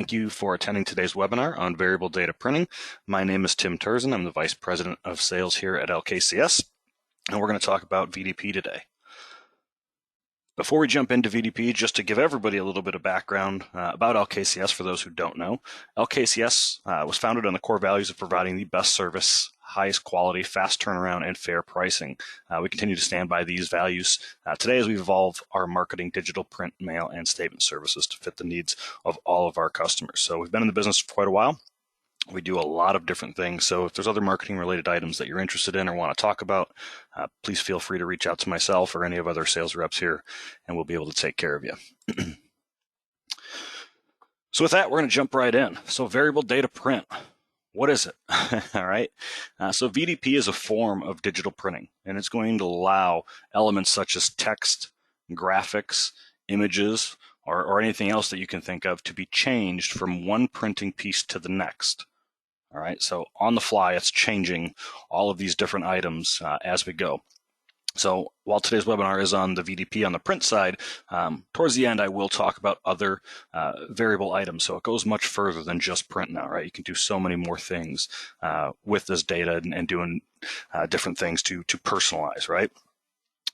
Thank you for attending today's webinar on variable data printing. My name is Tim Turzin. I'm the Vice President of Sales here at LKCS, and we're going to talk about VDP today. Before we jump into VDP, just to give everybody a little bit of background about LKCS for those who don't know, LKCS was founded on the core values of providing the best service, highest quality, fast turnaround, and fair pricing. We continue to stand by these values today as we evolve our marketing, digital, print, mail, and statement services to fit the needs of all of our customers. So we've been in the business for quite a while. We do a lot of different things. So if there's other marketing related items that you're interested in or want to talk about, please feel free to reach out to myself or any of other sales reps here, and we'll be able to take care of you. So with that, we're going to jump right in. So variable data print. What is it? All right. So VDP is a form of digital printing, and it's going to allow elements such as text, graphics, images, or anything else that you can think of to be changed from one printing piece to the next. All right. So on the fly, it's changing all of these different items as we go. So while today's webinar is on the VDP on the print side, towards the end I will talk about other variable items. So it goes much further than just print now, right? You can do so many more things with this data and doing different things to personalize, right?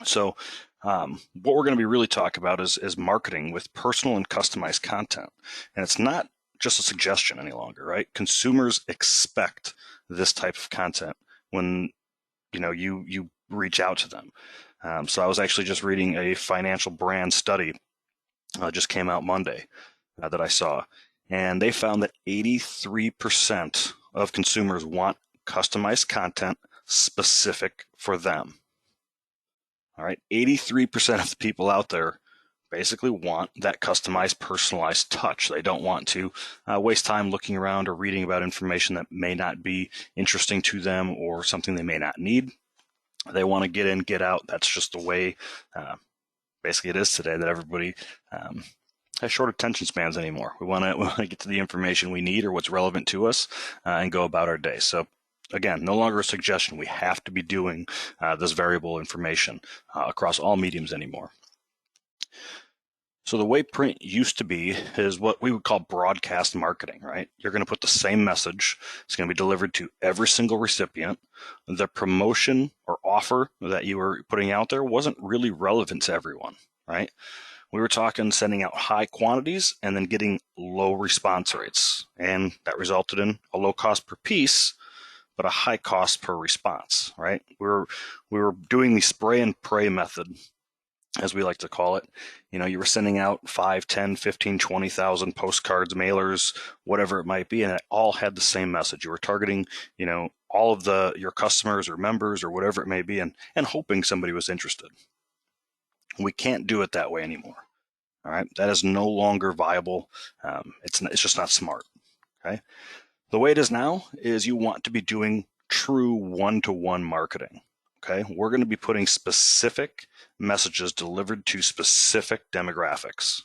So what we're going to be really talking about is marketing with personal and customized content. And it's not just a suggestion any longer, right? Consumers expect this type of content when you reach out to them. So I was actually just reading a financial brand study, just came out Monday, that I saw, and they found that 83% of consumers want customized content specific for them. All right, 83% of the people out there basically want that customized, personalized touch. They don't want to waste time looking around or reading about information that may not be interesting to them or something they may not need. They want to get in, get out. That's just the way basically it is today, that everybody has short attention spans anymore. We want to get to the information we need or what's relevant to us and go about our day. So again, no longer a suggestion. We have to be doing this variable information across all mediums anymore. So the way print used to be is what we would call broadcast marketing, right? You're going to put the same message. It's going to be delivered to every single recipient. The promotion or offer that you were putting out there wasn't really relevant to everyone, right? We were talking sending out high quantities and then getting low response rates. And that resulted in a low cost per piece, but a high cost per response, right? We were doing the spray and pray method, as we like to call it. You were sending out 5, 10, 15, 20,000 postcards, mailers, whatever it might be, and it all had the same message. You were targeting, all of your customers or members or whatever it may be, and hoping somebody was interested. We can't do it that way anymore. All right, that is no longer viable. It's just not smart. Okay, the way it is now is you want to be doing true one-to-one marketing. Okay, we're going to be putting specific messages delivered to specific demographics.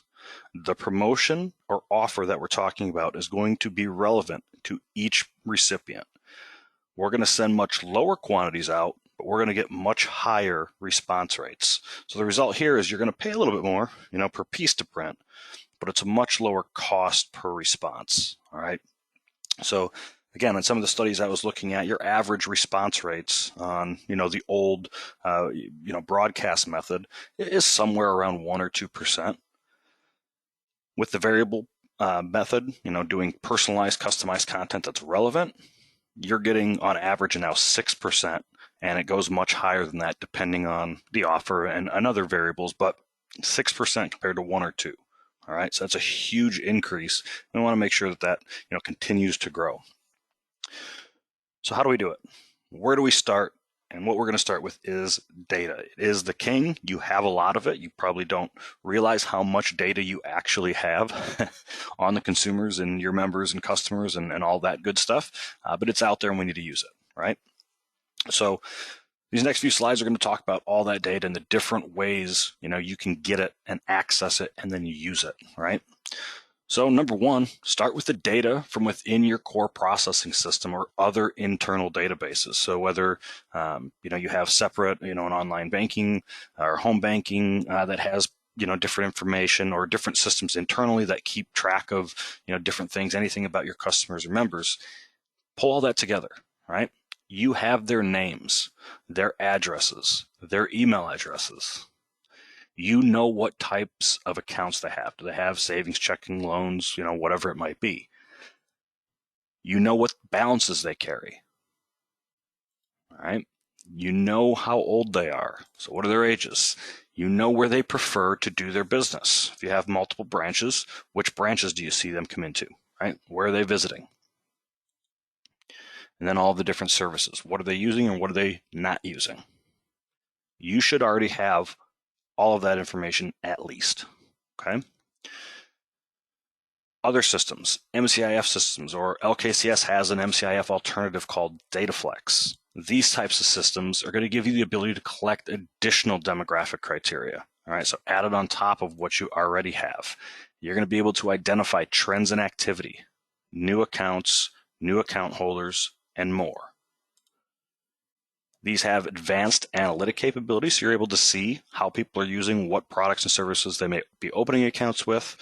The promotion or offer that we're talking about is going to be relevant to each recipient. We're going to send much lower quantities out, but we're going to get much higher response rates. So the result here is you're going to pay a little bit more, per piece to print, but it's a much lower cost per response. All right. So again, in some of the studies I was looking at, your average response rates on, the old, broadcast method is somewhere around 1 or 2%. With the variable method, doing personalized, customized content that's relevant, you're getting on average now 6%, and it goes much higher than that depending on the offer and other variables, but 6% compared to 1 or 2. All right, so that's a huge increase. We want to make sure that continues to grow. So how do we do it? Where do we start? And what we're going to start with is data. It is the king. You have a lot of it. You probably don't realize how much data you actually have on the consumers and your members and customers and all that good stuff, but it's out there and we need to use it, right? So these next few slides are going to talk about all that data and the different ways you can get it and access it and then you use it, right? So number one, start with the data from within your core processing system or other internal databases. So whether you have separate, an online banking or home banking that has different information or different systems internally that keep track of, different things, anything about your customers or members. Pull all that together, right? You have their names, their addresses, their email addresses. You know what types of accounts they have. Do they have savings, checking, loans, whatever it might be? You know what balances they carry, right? You know how old they are. So what are their ages? You know where they prefer to do their business. If you have multiple branches, which branches do you see them come into, right? Where are they visiting? And then all the different services. What are they using and what are they not using? You should already have all of that information at least, okay? Other systems, MCIF systems, or LKCS has an MCIF alternative called DataFlex. These types of systems are going to give you the ability to collect additional demographic criteria. All right, so added on top of what you already have. You're going to be able to identify trends in activity, new accounts, new account holders, and more. These have advanced analytic capabilities, so you're able to see how people are using, what products and services they may be opening accounts with,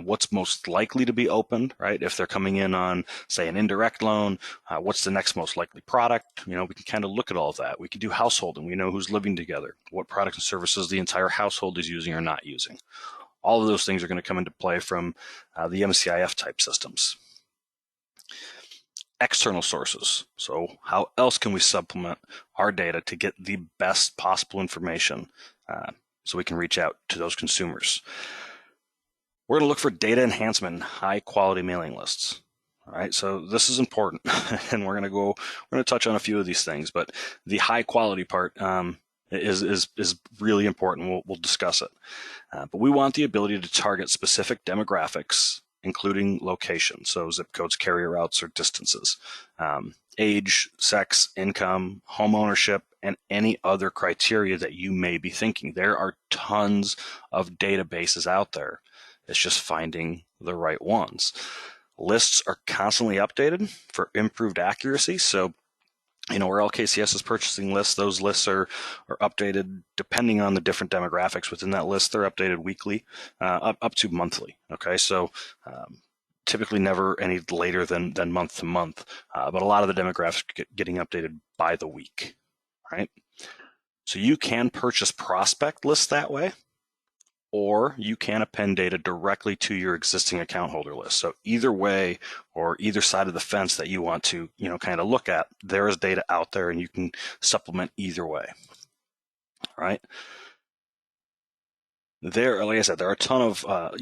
what's most likely to be opened, right? If they're coming in on, say, an indirect loan, what's the next most likely product? We can kind of look at all of that. We can do householding. We know who's living together, what products and services the entire household is using or not using. All of those things are going to come into play from the MCIF type systems. External sources. So how else can we supplement our data to get the best possible information so we can reach out to those consumers? We're going to look for data enhancement and high quality mailing lists. All right, so this is important, and we're going to touch on a few of these things, but the high quality part is really important. We'll discuss it, but we want the ability to target specific demographics, including location, so zip codes, carrier routes, or distances, age, sex, income, home ownership, and any other criteria that you may be thinking. There are tons of databases out there. It's just finding the right ones. Lists are constantly updated for improved accuracy. So, where LKCS is purchasing lists, those lists are updated depending on the different demographics within that list. They're updated weekly, up to monthly. Okay, so typically never any later than month to month, but a lot of the demographics getting updated by the week, right? So you can purchase prospect lists that way, or you can append data directly to your existing account holder list. So either way, or either side of the fence that you want to, kind of look at, there is data out there and you can supplement either way. All right. Like I said, there are a ton of,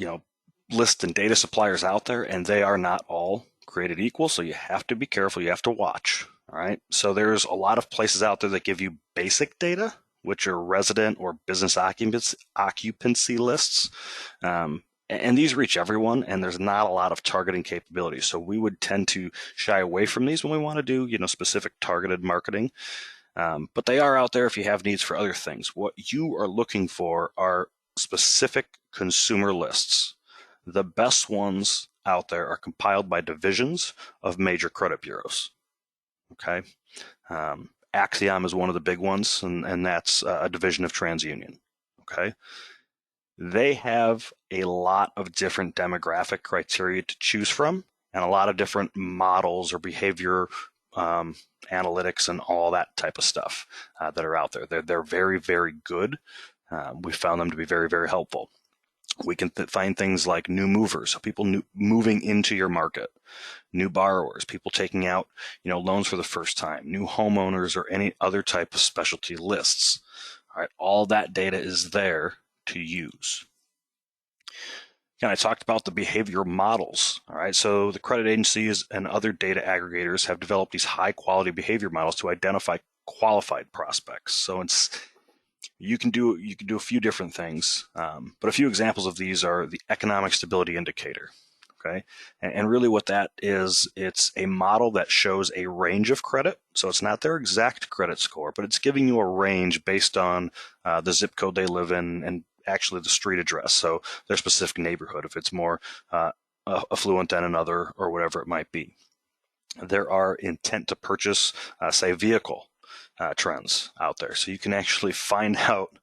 lists and data suppliers out there, and they are not all created equal. So you have to be careful. You have to watch. All right. So there's a lot of places out there that give you basic data, which are resident or business occupancy lists. And these reach everyone, and there's not a lot of targeting capabilities. So we would tend to shy away from these when we want to do, specific targeted marketing. But they are out there if you have needs for other things. What you are looking for are specific consumer lists. The best ones out there are compiled by divisions of major credit bureaus. Okay. Axiom is one of the big ones, and that's a division of TransUnion. Okay. They have a lot of different demographic criteria to choose from, and a lot of different models or behavior analytics and all that type of stuff that are out there. They're very, very good. We found them to be very, very helpful. We can find things like new movers, so people moving into your market, new borrowers, people taking out, loans for the first time, new homeowners, or any other type of specialty lists. All right, all that data is there to use. Again, I talked about the behavior models. All right, so the credit agencies and other data aggregators have developed these high-quality behavior models to identify qualified prospects. So you can do a few different things, but a few examples of these are the economic stability indicator. Okay, and really what that is, it's a model that shows a range of credit. So it's not their exact credit score, but it's giving you a range based on the zip code they live in and actually the street address. So their specific neighborhood, if it's more affluent than another or whatever it might be. There are intent to purchase, say, vehicle. trends out there. So you can actually find out,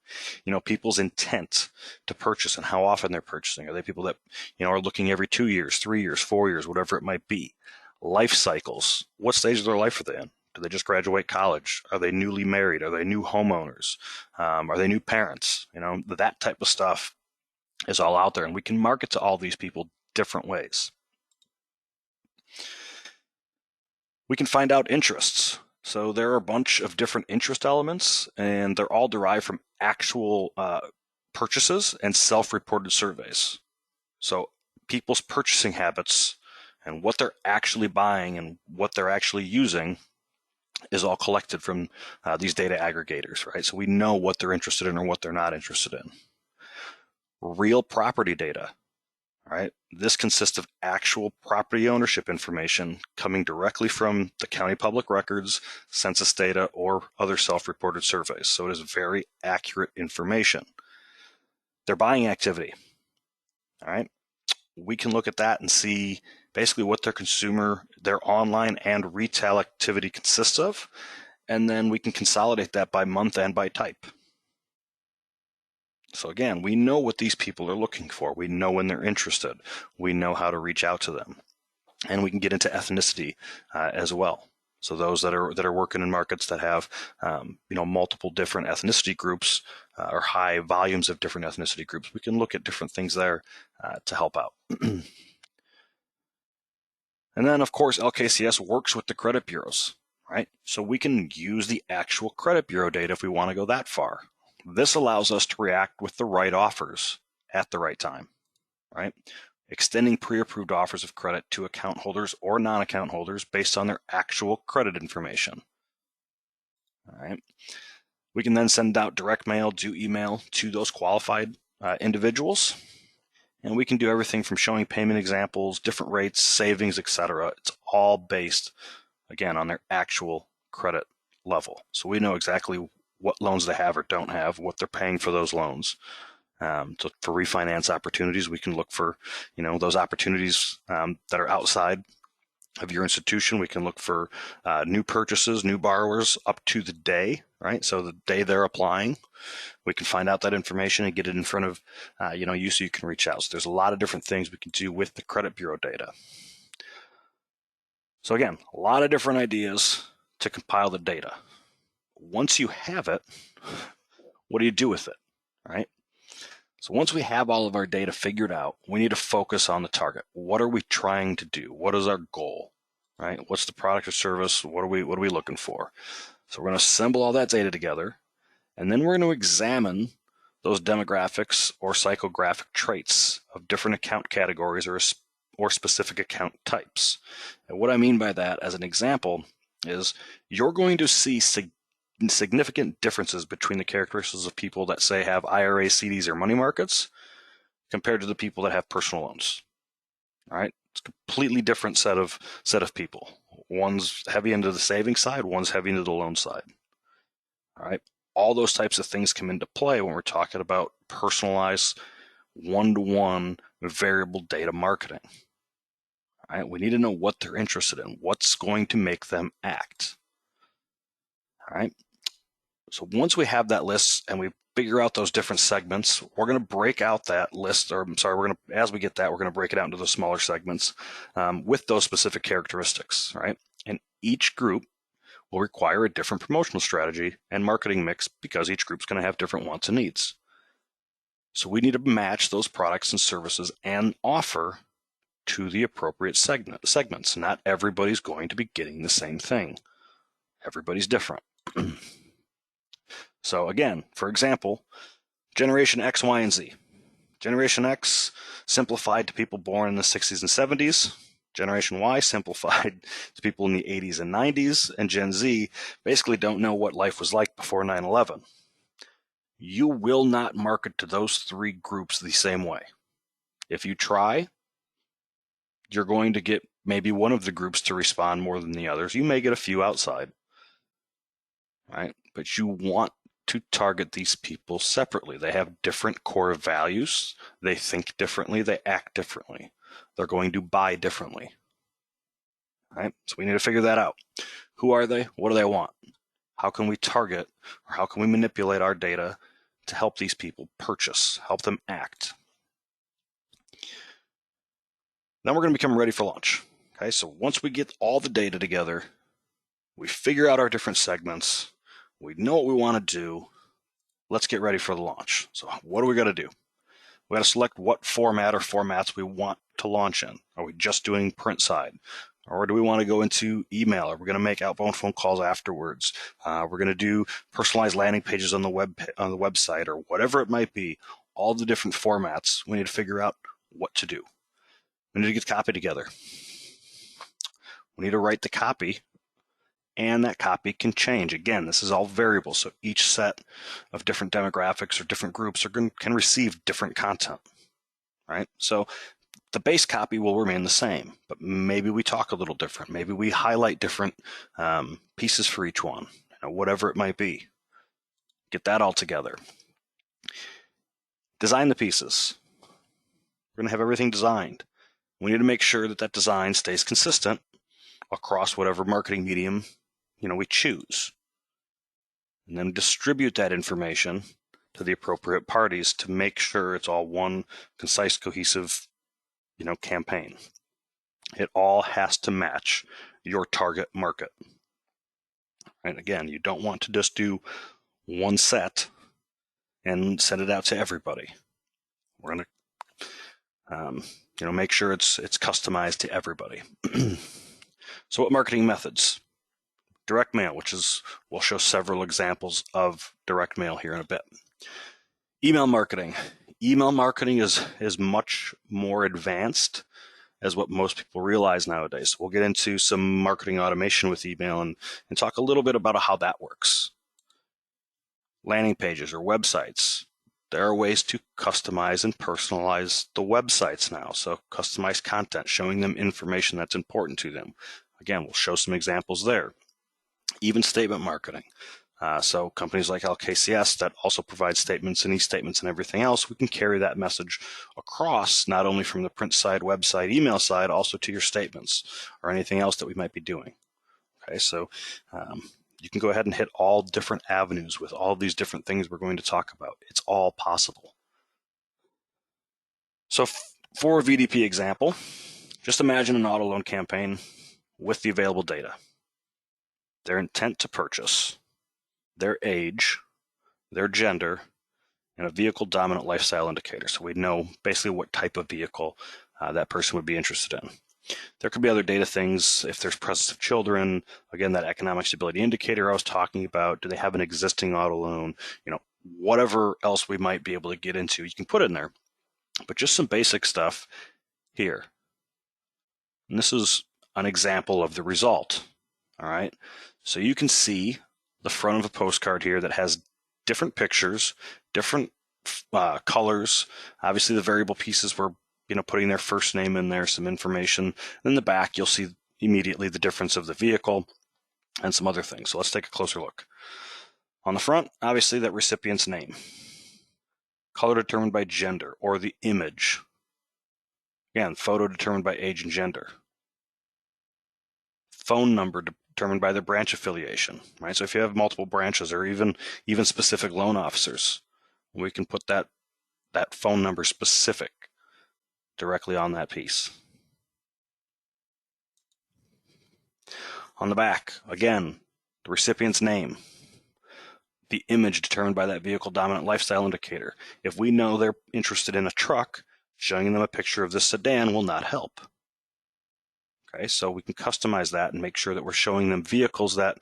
people's intent to purchase and how often they're purchasing. Are they people that, are looking every 2 years, 3 years, 4 years, whatever it might be? Life cycles. What stage of their life are they in? Do they just graduate college? Are they newly married? Are they new homeowners? Are they new parents? That type of stuff is all out there, and we can market to all these people different ways. We can find out interests. So there are a bunch of different interest elements, and they're all derived from actual purchases and self-reported surveys. So people's purchasing habits and what they're actually buying and what they're actually using is all collected from these data aggregators, right? So we know what they're interested in or what they're not interested in. Real property data, right? This consists of actual property ownership information coming directly from the county public records, census data, or other self-reported surveys. So it is very accurate information. Their buying activity, all right? We can look at that and see basically what their online and retail activity consists of, and then we can consolidate that by month and by type. So again, we know what these people are looking for. We know when they're interested. We know how to reach out to them, and we can get into ethnicity as well. So those that are working in markets that have multiple different ethnicity groups or high volumes of different ethnicity groups, we can look at different things there to help out. And then, of course, LKCS works with the credit bureaus, right? So we can use the actual credit bureau data if we want to go that far. This allows us to react with the right offers at the right time, right? Extending pre-approved offers of credit to account holders or non-account holders based on their actual credit information. All right. We can then send out direct mail, do email to those qualified individuals. And we can do everything from showing payment examples, different rates, savings, etc. It's all based, again, on their actual credit level. So we know exactly what loans they have or don't have, what they're paying for those loans. So for refinance opportunities, we can look for, those opportunities that are outside of your institution. We can look for new purchases, new borrowers up to the day, right? So the day they're applying, we can find out that information and get it in front of you so you can reach out. So there's a lot of different things we can do with the credit bureau data. So again, a lot of different ideas to compile the data. Once you have it, what do you do with it, right? So once we have all of our data figured out, we need to focus on the target. What are we trying to do? What is our goal, right? What's the product or service? What are we looking for? So we're going to assemble all that data together, and then we're going to examine those demographics or psychographic traits of different account categories or specific account types. And what I mean by that, as an example, is you're going to see significant differences between the characteristics of people that, say, have IRAs, CDs, or money markets compared to the people that have personal loans. All right, it's a completely different set of people. One's heavy into the savings side, one's heavy into the loan side. All right, all those types of things come into play when we're talking about personalized, one-to-one variable data marketing. All right, we need to know what they're interested in, what's going to make them act. All right. So once we have that list and we figure out those different segments, we're going to break out that list, as we get that, we're going to break it out into the smaller segments with those specific characteristics, right? And each group will require a different promotional strategy and marketing mix because each group's going to have different wants and needs. So we need to match those products and services and offer to the appropriate segments. Not everybody's going to be getting the same thing. Everybody's different. So again, for example, Generation X, Y, and Z. Generation X simplified to people born in the 60s and 70s. Generation Y simplified to people in the 80s and 90s. And Gen Z basically don't know what life was like before 9/11. You will not market to those three groups the same way. If you try, you're going to get maybe one of the groups to respond more than the others. You may get a few outside, right? But you want to target these people separately. They have different core values. They think differently. They act differently. They're going to buy differently. Right? So we need to figure that out. Who are they? What do they want? How can we target, or how can we manipulate our data to help these people purchase, help them act? Then we're going to become ready for launch. Okay, so once we get all the data together, we figure out our different segments, we know what we want to do, let's get ready for the launch. So what do we got to do? We got to select what format or formats we want to launch in. Are we just doing print side? Or do we want to go into email? Are we going to make outbound phone calls afterwards? We're going to do personalized landing pages on the website, or whatever it might be. All the different formats, we need to figure out what to do. We need to get copy together. We need to write the copy, and that copy can change. Again, this is all variable, so each set of different demographics or different groups can receive different content, right? So the base copy will remain the same, but maybe we talk a little different. Maybe we highlight different pieces for each one, whatever it might be. Get that all together. Design the pieces. We're going to have everything designed. We need to make sure that that design stays consistent across whatever marketing medium we choose. And then distribute that information to the appropriate parties to make sure it's all one concise, cohesive campaign. It all has to match your target market. And again, you don't want to just do one set and send it out to everybody. We're going to make sure it's customized to everybody. So what marketing methods? Direct mail, we'll show several examples of direct mail here in a bit. Email marketing. Email marketing is much more advanced as what most people realize nowadays. We'll get into some marketing automation with email and talk a little bit about how that works. Landing pages or websites. There are ways to customize and personalize the websites now. So customized content, showing them information that's important to them. Again, we'll show some examples there. Even statement marketing. So companies like LKCS that also provide statements and e-statements and everything else, we can carry that message across, not only from the print side, website, email side, also to your statements or anything else that we might be doing. Okay, so you can go ahead and hit all different avenues with all these different things we're going to talk about. It's all possible. So for a VDP example, just imagine an auto loan campaign with the available data. Their intent to purchase, their age, their gender, and a vehicle dominant lifestyle indicator. So we know basically what type of vehicle that person would be interested in. There could be other data things. If there's presence of children, again, that economic stability indicator I was talking about, do they have an existing auto loan? Whatever else we might be able to get into, you can put in there. But just some basic stuff here. And this is an example of the result. All right. So you can see the front of a postcard here that has different pictures, different colors. Obviously, the variable pieces were putting their first name in there, some information. And in the back, you'll see immediately the difference of the vehicle and some other things. So let's take a closer look. On the front, obviously, that recipient's name. Color determined by gender or the image. Again, photo determined by age and gender. Phone number determined by their branch affiliation, right? So if you have multiple branches or even specific loan officers, we can put that phone number specific directly on that piece. On the back, again, the recipient's name, the image determined by that vehicle dominant lifestyle indicator. If we know they're interested in a truck, showing them a picture of this sedan will not help. Okay, so we can customize that and make sure that we're showing them vehicles that,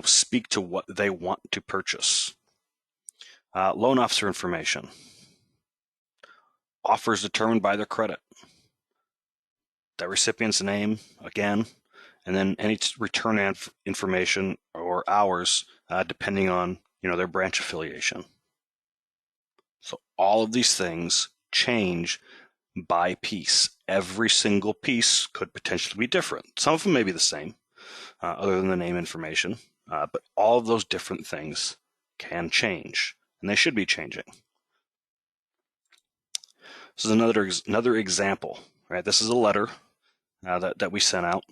speak to what they want to purchase. Loan officer information. Offers determined by their credit. That recipient's name, again, and then any return information or hours, depending on, their branch affiliation. So all of these things change by piece. Every single piece could potentially be different. Some of them may be the same, other than the name information, but all of those different things can change, and they should be changing. This is another example, right? This is a letter that we sent out.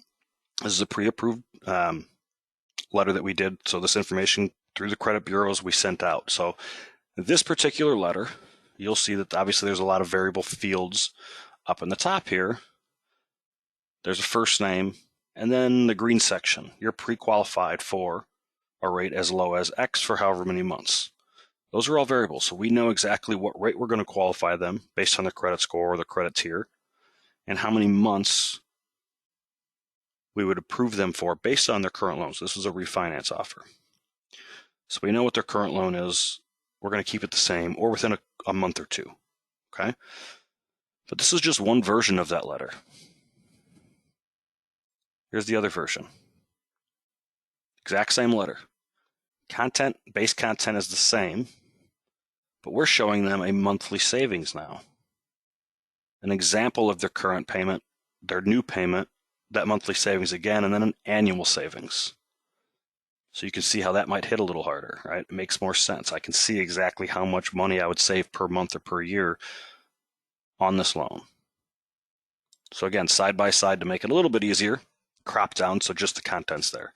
This is a pre-approved letter that we did. So this information through the credit bureaus we sent out. So this particular letter, you'll see that obviously there's a lot of variable fields up in the top here. There's a first name, and then the green section. You're pre-qualified for a rate as low as X for however many months. Those are all variables, so we know exactly what rate we're going to qualify them based on the credit score or the credit tier, and how many months we would approve them for based on their current loans. This is a refinance offer. So we know what their current loan is. We're going to keep it the same or within a month or two, okay? But this is just one version of that letter. Here's the other version. Exact same letter. Content, base content is the same, but we're showing them a monthly savings now. An example of their current payment, their new payment, that monthly savings again, and then an annual savings. So you can see how that might hit a little harder, right? It makes more sense. I can see exactly how much money I would save per month or per year on this loan. So again, side by side to make it a little bit easier, crop down so just the content's there.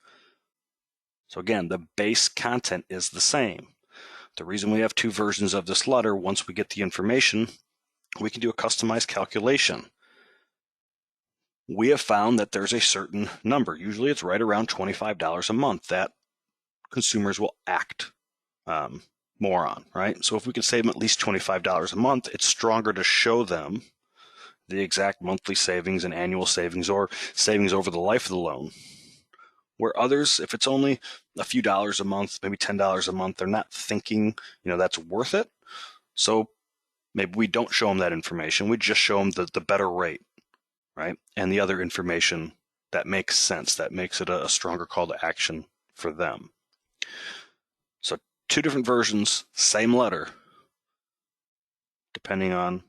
So again, the base content is the same. The reason we have two versions of this letter, once we get the information, we can do a customized calculation. We have found that there's a certain number, usually it's right around $25 a month, that consumers will act more on, right? So if we could save them at least $25 a month, it's stronger to show them the exact monthly savings and annual savings or savings over the life of the loan. Where others, if it's only a few dollars a month, maybe $10 a month, they're not thinking, that's worth it. So maybe we don't show them that information. We just show them the better rate, right? And the other information that makes sense, that makes it a stronger call to action for them. So two different versions, same letter, depending on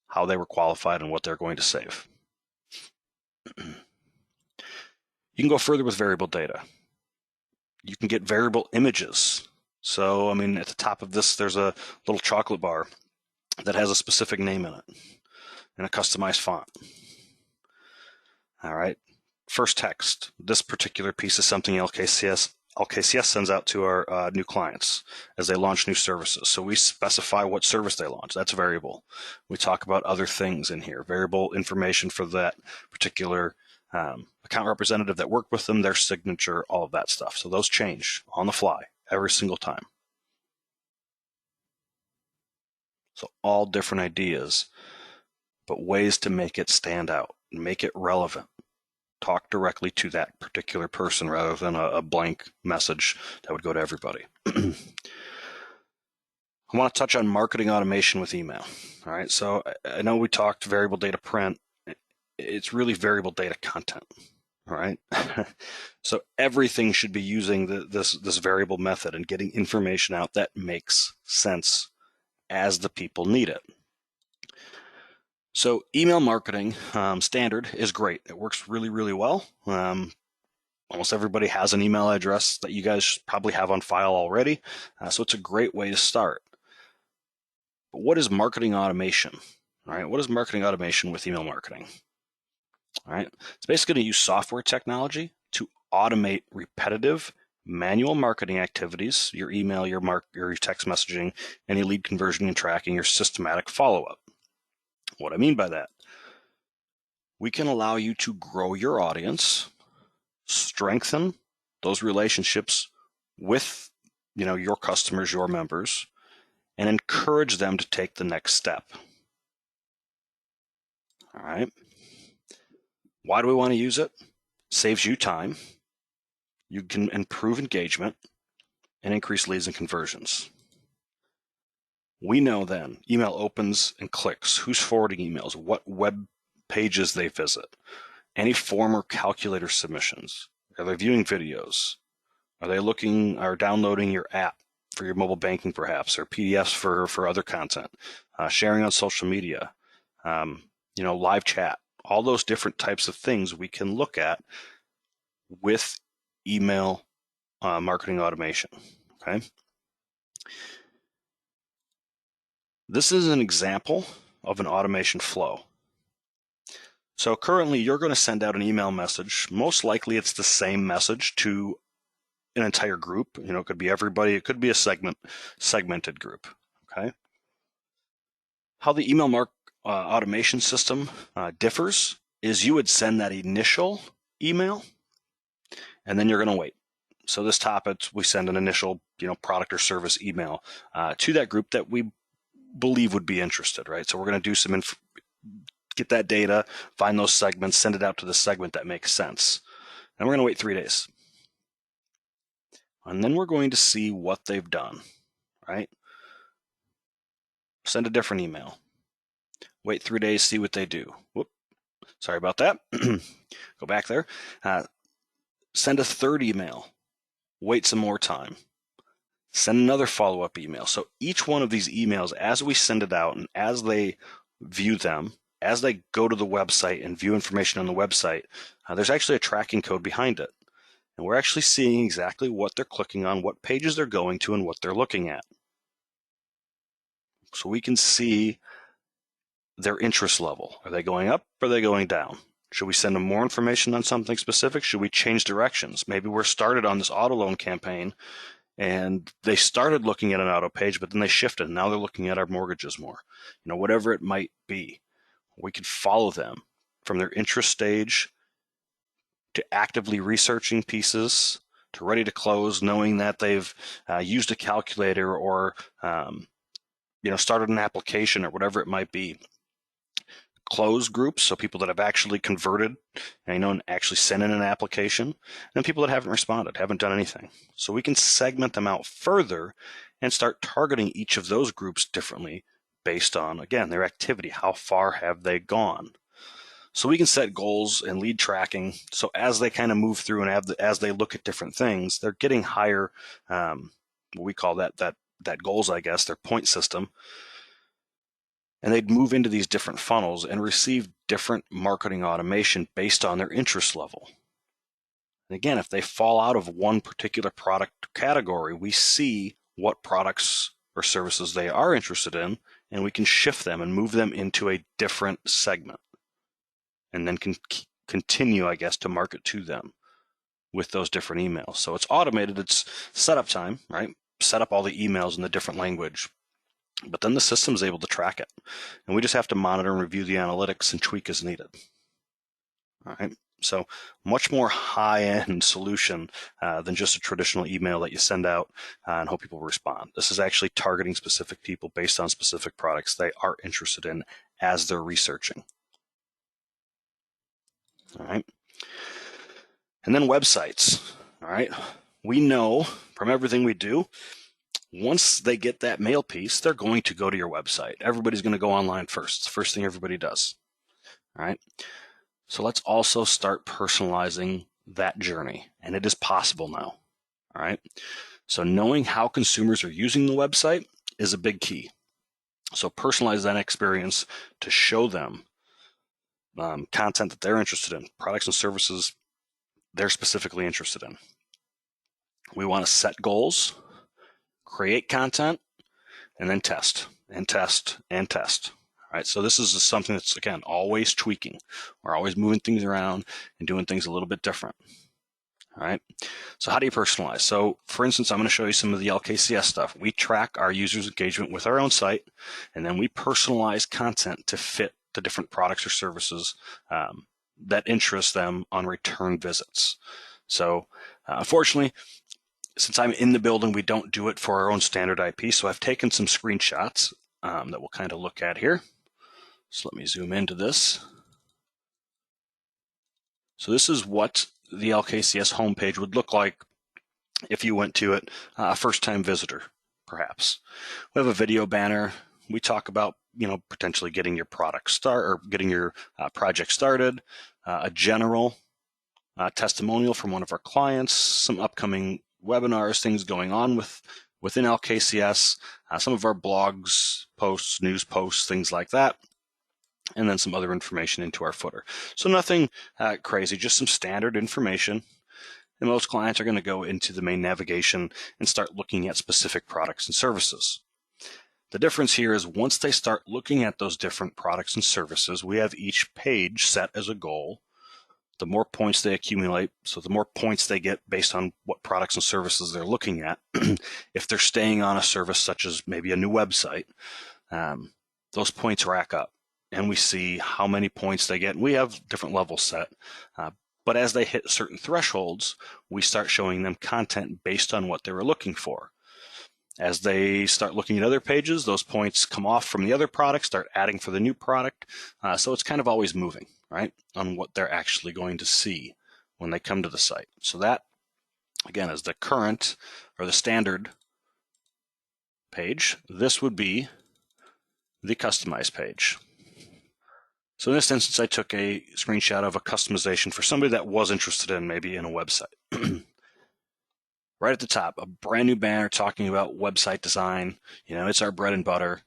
how they were qualified and what they're going to save. You can go further with variable data. You can get variable images. So, at the top of this, there's a little chocolate bar that has a specific name in it and a customized font. All right. First text. This particular piece is something LKCS sends out to our new clients as they launch new services. So we specify what service they launch. That's variable. We talk about other things in here, variable information for that particular account representative that worked with them, their signature, all of that stuff. So those change on the fly every single time. So all different ideas, but ways to make it stand out, make it relevant. Talk directly to that particular person rather than a blank message that would go to everybody. I want to touch on marketing automation with email. All right, so I know we talked variable data print. It's really variable data content. All right, so everything should be using this variable method and getting information out that makes sense as the people need it. So email marketing standard is great. It works really, really well. Almost everybody has an email address that you guys probably have on file already. So it's a great way to start. But what is marketing automation? All right, what is marketing automation with email marketing? All right, it's basically going to use software technology to automate repetitive manual marketing activities, your email, your text messaging, any lead conversion and tracking, your systematic follow-up. What I mean by that, we can allow you to grow your audience, strengthen those relationships with your customers, your members, and encourage them to take the next step. All right. Why do we want to use it? Saves you time. You can improve engagement and increase leads and conversions. We know then email opens and clicks, who's forwarding emails, what web pages they visit, any form or calculator submissions. Are they viewing videos? Are they looking or downloading your app for your mobile banking perhaps, or PDFs for other content, sharing on social media, live chat, all those different types of things we can look at with email marketing automation, okay? This is an example of an automation flow. So currently you're going to send out an email message. Most likely it's the same message to an entire group. It could be everybody. It could be a segmented group. Okay. How the email automation system differs is you would send that initial email and then you're going to wait. So this topic, we send an initial, product or service email to that group that we believe would be interested, right? So we're going to do get that data, find those segments, send it out to the segment that makes sense. And we're going to wait 3 days. And then we're going to see what they've done, right? Send a different email. Wait 3 days, see what they do. Whoop, sorry about that. Go back there. Send a third email. Wait some more time. Send another follow-up email. So each one of these emails, as we send it out and as they view them, as they go to the website and view information on the website, there's actually a tracking code behind it. And we're actually seeing exactly what they're clicking on, what pages they're going to, and what they're looking at. So we can see their interest level. Are they going up or are they going down? Should we send them more information on something specific? Should we change directions? Maybe we're started on this auto loan campaign and they started looking at an auto page, but then they shifted. Now they're looking at our mortgages more. Whatever it might be, we could follow them from their interest stage to actively researching pieces to ready to close, knowing that they've used a calculator or started an application or whatever it might be. Closed groups, so people that have actually converted and actually sent in an application, and people that haven't responded, haven't done anything. So we can segment them out further and start targeting each of those groups differently based on, again, their activity. How far have they gone? So we can set goals and lead tracking. So as they kind of move through and as they look at different things, they're getting higher, what we call that goals, I guess, their point system. And they'd move into these different funnels and receive different marketing automation based on their interest level. And again, if they fall out of one particular product category, we see what products or services they are interested in, and we can shift them and move them into a different segment. And then can continue, I guess, to market to them with those different emails. So it's automated, it's setup time, right? Set up all the emails in the different language. But then the system is able to track it. And we just have to monitor and review the analytics and tweak as needed. All right. So much more high-end solution than just a traditional email that you send out and hope people respond. This is actually targeting specific people based on specific products they are interested in as they're researching. All right. And then websites. All right. We know from everything we do, once they get that mail piece, they're going to go to your website. Everybody's going to go online first. It's the first thing everybody does. All right. So let's also start personalizing that journey. And it is possible now. All right. So knowing how consumers are using the website is a big key. So personalize that experience to show them content that they're interested in, products and services they're specifically interested in. We want to set goals, create content, and then test and test and test. All right, so this is something that's, again, always tweaking. We're always moving things around and doing things a little bit different. All right, so how do you personalize? So for instance, I'm going to show you some of the LKCS stuff. We track our users' engagement with our own site, and then we personalize content to fit the different products or services that interest them on return visits. So unfortunately, since I'm in the building, we don't do it for our own standard IP. So I've taken some screenshots that we'll kind of look at here. So let me zoom into this. So this is what the LKCS homepage would look like if you went to it, a first-time visitor, perhaps. We have a video banner. We talk about, potentially getting your product getting your project started, a general testimonial from one of our clients, some upcoming webinars, things going on within LKCS, some of our blogs, posts, news posts, things like that, and then some other information into our footer. So nothing crazy, just some standard information. And most clients are going to go into the main navigation and start looking at specific products and services. The difference here is once they start looking at those different products and services, we have each page set as a goal. The more points they accumulate, so the more points they get based on what products and services they're looking at. If they're staying on a service such as maybe a new website, those points rack up and we see how many points they get. We have different levels set, but as they hit certain thresholds, we start showing them content based on what they were looking for. As they start looking at other pages, those points come off from the other product, start adding for the new product. So it's kind of always moving, right, on what they're actually going to see when they come to the site. So that, again, is the current or the standard page. This would be the customized page. So in this instance, I took a screenshot of a customization for somebody that was interested in maybe in a website. Right at the top, a brand new banner talking about website design. It's our bread and butter.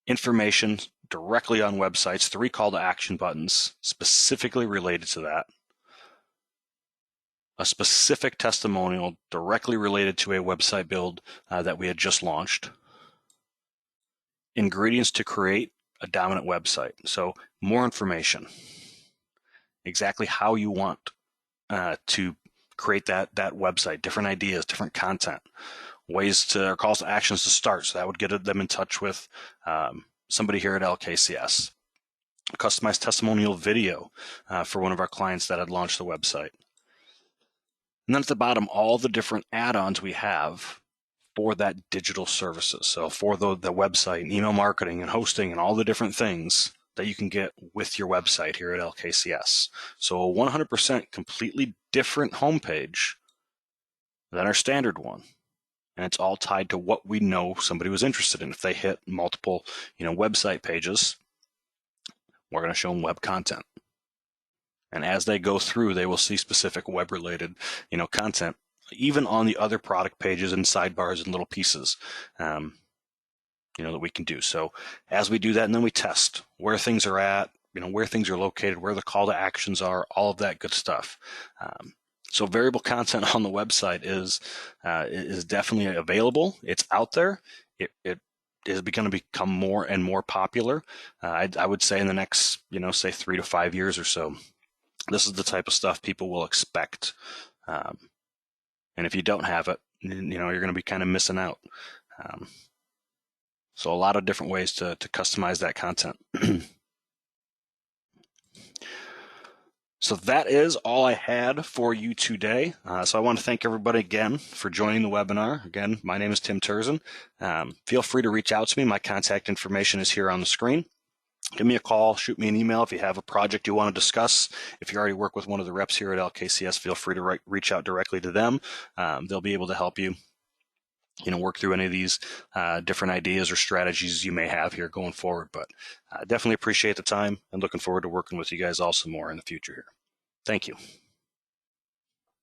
Information directly on websites, 3 call to action buttons specifically related to that. A specific testimonial directly related to a website build that we had just launched. Ingredients to create a dominant website. So more information. Exactly how you want to create that website, different ideas, different content, ways to, or calls to actions to start. So that would get them in touch with somebody here at LKCS. A customized testimonial video for one of our clients that had launched the website. And then at the bottom, all the different add-ons we have for that digital services. So for the website and email marketing and hosting and all the different things that you can get with your website here at LKCS. So a 100% completely different homepage than our standard one. And it's all tied to what we know somebody was interested in. If they hit multiple, website pages, we're going to show them web content. And as they go through, they will see specific web-related, content, even on the other product pages and sidebars and little pieces, that we can do. So as we do that, and then we test where things are at, where things are located, where the call to actions are, all of that good stuff. So variable content on the website is definitely available. It's out there. It is going to become more and more popular. I would say in the next, say 3 to 5 years or so, this is the type of stuff people will expect. And if you don't have it, you're going to be kind of missing out. So a lot of different ways to customize that content. So that is all I had for you today. So I want to thank everybody again for joining the webinar. Again, my name is Tim Turzin. Feel free to reach out to me. My contact information is here on the screen. Give me a call, shoot me an email if you have a project you want to discuss. If you already work with one of the reps here at LKCS, feel free to reach out directly to them. They'll be able to help you, work through any of these different ideas or strategies you may have here going forward. But definitely appreciate the time and looking forward to working with you guys all some more in the future here. Thank you.